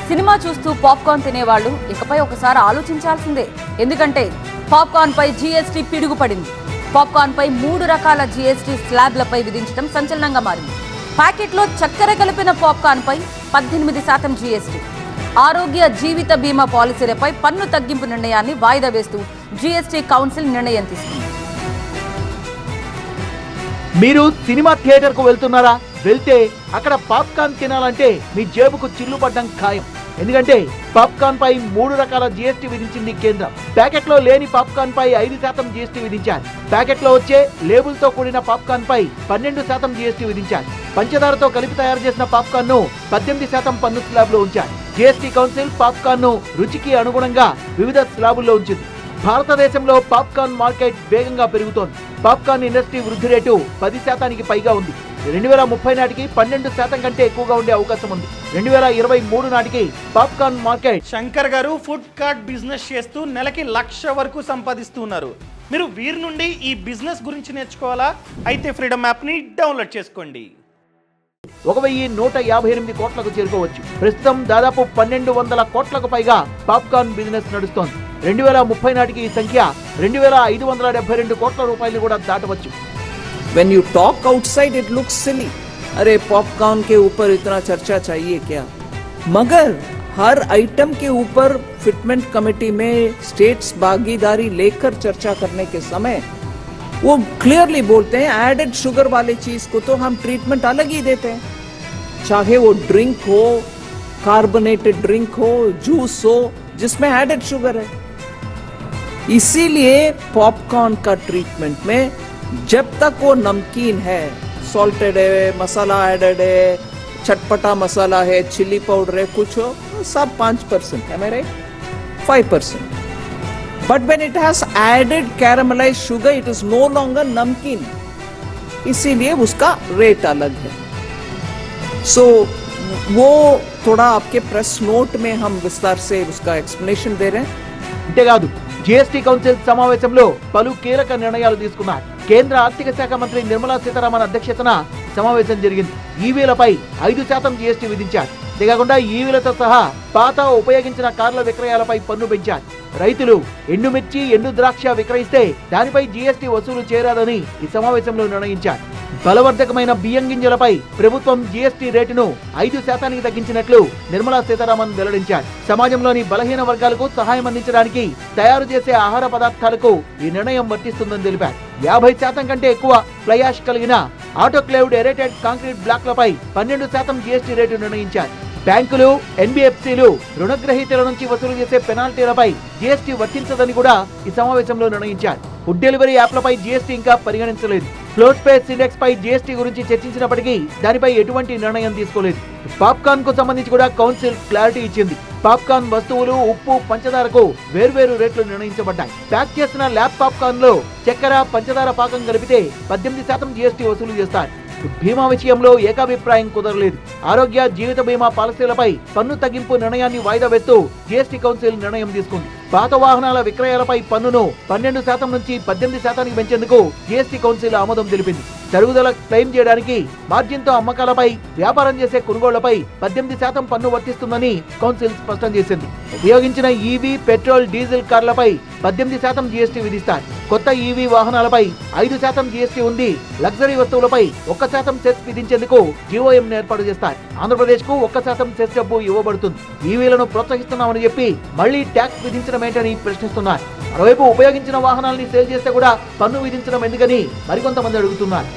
Cinema చూస్తూ popcorn తినేవాళ్ళు ఇకపై ఒకసారి ఆలోచించాల్సిందే. ఎందుకంటే పాప్కార్న్ పై జీఎస్టీ పిడుగుపడింది. పాప్కార్న్ పై 3 రకాల జీఎస్టీ స్లాబ్లపై విధించడం సంచలనంగా మారింది. ప్యాకెట్లో చక్కెర కలిపిన పాప్కార్న్ పై 18% జీఎస్టీ. ఆరోగ్య జీవిత బీమా పాలసీలపై పన్ను తగ్గింపు నిర్ణయాన్ని వాయిదా వేస్తూ జీఎస్టీ కౌన్సిల్ నిర్ణయం తీసుకుంది. మీరు సినిమా థియేటర్ కు వెళ్తున్నారా? వెళ్తే అక్కడ పాప్కార్న్ తినాలంటే మీ జేబుకు చిల్లు పడ్డం ఖాయం. ఎందుకంటే పాప్కార్న్ పై 3 రకాల జీఎస్టీ విధించింది కేంద్రం. ప్యాకెట్ లో లేని పాప్కార్న్ పై 5% జీఎస్టీ విధించారు. ప్యాకెట్ లో వచ్చే లేబుల్ తో కూడిన పాప్కార్న్ పై 12% జీఎస్టీ విధించారు. పంచదారతో కలిపి తయారు చేసిన పాప్కార్న్ ను 18% పన్ను స్లాబ్ లో ఉంచారు. జీఎస్టీ కౌన్సిల్ పాప్కార్న్ ను రుచికి అనుగుణంగా వివిధ స్లాబుల్లో ఉంచింది. భారతదేశంలో పాప్కార్న్ మార్కెట్ వేగంగా పెరుగుతోంది. పాప్కార్న్ ఇండస్ట్రీ వృద్ధి రేటు 10% పైగా ఉంది. 2030 నాటికి 12% కంటే ఎక్కువగా ఉండే అవకాశం ఉంది. 2023 నాటికి పాప్కార్న్ మార్కెట్. శంకర్ గారు ఫుడ్ కార్ట్ బిజినెస్ చేస్తూ నెలకి 1,00,000 వరకు సంపాదిస్తున్నారు. మీరు వీరి నుండి ఈ బిజినెస్ గురించి నేర్చుకోవాలా? అయితే ఫ్రీడమ్ యాప్ ని డౌన్లోడ్ చేసుకోండి. 1,158 కోట్లకు చేరుకోవచ్చు. ప్రస్తుతం దాదాపు 1,200 కోట్లకు పైగా పాప్కార్న్ బిజినెస్ నడుస్తోంది. 2030 నాటికి ఈ సంఖ్య 2,572 కోట్ల రూపాయలు కూడా దాటవచ్చు. When you talk outside it looks silly. अरे पॉपकॉर्न के ऊपर इतना चर्चा चाहिए क्या? मगर हर आइटम के ऊपर फिटमेंट कमेटी में स्टेट्स भागीदारी लेकर चर्चा करने के समय वो क्लियरली बोलते हैं एडेड शुगर वाले चीज को तो हम ट्रीटमेंट अलग ही देते हैं, चाहे वो ड्रिंक हो, कार्बोनेटेड ड्रिंक हो, जूस हो जिसमें एडेड शुगर है. इसीलिए पॉपकॉर्न का ट्रीटमेंट में जब तक वो नमकीन है, सॉल्टेड है, मसाला एडेड है, चटपटा मसाला है, चिली पाउडर है, कुछ हो, सब 5% है, मेरे 5%. But when it has added caramelized sugar, it is no longer नमकीन. इसीलिए उसका रेट अलग है. So वो थोड़ा आपके प्रेस नोट में हम विस्तार से उसका एक्सप्लेनेशन दे रहे हैं. అంతేకాదు జీఎస్టీ కౌన్సిల్ సమావేశంలో పలు కీలక నిర్ణయాలు తీసుకున్నారు. కేంద్ర ఆర్థిక శాఖ మంత్రి నిర్మలా సీతారామన్ అధ్యక్షతన సమావేశం జరిగింది. ఈవీలపై 5% జీఎస్టీ విధించారు. అంతేకాకుండా ఈవీలతో సహా పాత ఉపయోగించిన కార్ల విక్రయాలపై పన్ను పెంచారు. రైతులు ఎండుమిర్చి, ఎండు ద్రాక్ష విక్రయిస్తే దానిపై జీఎస్టీ వసూలు చేరాలని ఈ సమావేశంలో నిర్ణయించారు. బలవర్ధకమైన బియ్యం గింజలపై ప్రభుత్వం జీఎస్టీ రేటును 5% తగ్గించినట్లు నిర్మలా సీతారామన్ వెల్లడించారు. సమాజంలోని బలహీన వర్గాలకు సహాయం అందించడానికి తయారు చేసే ఆహార పదార్థాలకు ఈ నిర్ణయం వర్తిస్తుందని తెలిపారు. 50% కంటే ఎక్కువ ఫ్లై యాష్ కలిగిన ఆటోక్లేవ్డ్ ఎరేటెడ్ కాంక్రీట్ బ్లాక్లపై 12% జీఎస్టీ రేటు నిర్ణయించారు. బ్యాంకులు, ఎన్బిఎఫ్సిలు రుణగ్రహీతల నుంచి వసూలు చేసే పెనాల్టీలపై జీఎస్టీ వర్తించదని కూడా ఈ సమావేశంలో నిర్ణయించారు. ఫుడ్ డెలివరీ యాప్లపై జీఎస్టీ ఇంకా పరిగణించలేదు. ఫ్లోట్ స్పేస్ ఇండెక్స్ పై జీఎస్టీ గురించి చర్చించినప్పటికీ దానిపై ఎటువంటి నిర్ణయం తీసుకోలేదు. పాప్కార్న్ కు సంబంధించి కూడా కౌన్సిల్ క్లారిటీ ఇచ్చింది. పాప్కార్న్ వస్తువులు, ఉప్పు, పంచదారకు వేర్వేరు రేట్లు నిర్ణయించబడ్డాయి. ప్యాక్ చేసిన ల్యాబ్ పాప్కార్న్ లో చక్కెర, పంచదార పాకం కలిపితే 18% జీఎస్టీ వసూలు చేస్తారు. బీమా విషయంలో ఏకాభిప్రాయం కుదరలేదు. ఆరోగ్య జీవిత బీమా పాలసీలపై పన్ను తగ్గింపు నిర్ణయాన్ని వాయిదా వేస్తూ జీఎస్టీ కౌన్సిల్ నిర్ణయం తీసుకుంది. పాత వాహనాల విక్రయాలపై పన్నును 12% నుంచి 18% పెంచేందుకు జీఎస్టీ కౌన్సిల్ ఆమోదం తెలిపింది. తరుగుదల క్లెయిమ్ చేయడానికి మార్జిన్తో అమ్మకాలపై, వ్యాపారం చేసే కొనుగోళ్లపై 18% పన్ను వర్తిస్తుందని కౌన్సిల్ స్పష్టం చేసింది. ఉపయోగించిన ఈవీ, పెట్రోల్, డీజిల్ కార్లపై 18% జీఎస్టీ విధిస్తారు. కొత్త ఈవీ వాహనాలపై 5% జీఎస్టీ ఉంది. లగ్జరీ వస్తువులపై 1% సెస్ విధించేందుకు జీఓఎం ఏర్పాటు చేస్తారు. ఆంధ్రప్రదేశ్ కు 1% సెస్ డబ్బు ఇవ్వబడుతుంది. ఈవీలను ప్రోత్సహిస్తున్నామని చెప్పి మళ్లీ ట్యాక్స్ విధించడం ఏంటని ప్రశ్నిస్తున్నారు. మరోవైపు ఉపయోగించిన వాహనాలని సేల్ చేస్తే కూడా పన్ను విధించడం ఎందుకని మరికొంతమంది అడుగుతున్నారు.